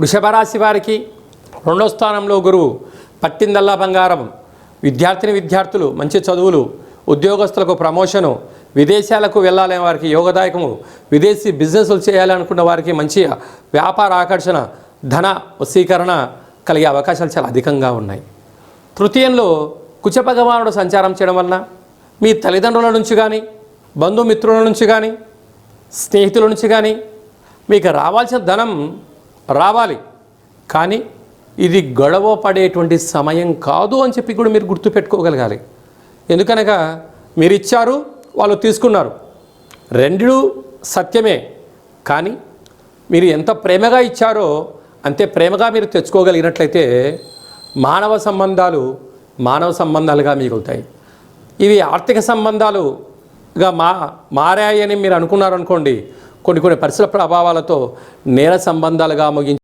వృషభ రాశి వారికి రెండో స్థానంలో గురువు పట్టిందల్లా బంగారం. విద్యార్థులు మంచి చదువులు, ఉద్యోగస్తులకు ప్రమోషను, విదేశాలకు వెళ్ళాలనే వారికి యోగదాయకము, విదేశీ బిజినెస్లు చేయాలనుకున్న వారికి మంచి వ్యాపార ఆకర్షణ, ధన వశీకరణ కలిగే అవకాశాలు చాలా అధికంగా ఉన్నాయి. తృతీయంలో కుజ భగవానుడు సంచారం చేయడం వలన మీ తల్లిదండ్రుల నుంచి కానీ, బంధుమిత్రుల నుంచి కానీ, స్నేహితుల నుంచి కానీ మీకు రావాల్సిన ధనం రావాలి, కానీ ఇది గొడవ పడేటువంటి సమయం కాదు అని చెప్పి కూడా మీరు గుర్తుపెట్టుకోగలగాలి. ఎందుకనగా మీరు ఇచ్చారు, వాళ్ళు తీసుకున్నారు, రెండు సత్యమే. కానీ మీరు ఎంత ప్రేమగా ఇచ్చారో అంతే ప్రేమగా మీరు తెచ్చుకోగలిగినట్లయితే మానవ సంబంధాలుగా మిగులుతాయి. ఇవి ఆర్థిక సంబంధాలుగా మారాయని మీరు అనుకున్నారనుకోండి, కొన్ని పరిసర ప్రభావాలతో నేర సంబంధాలుగా ముగించి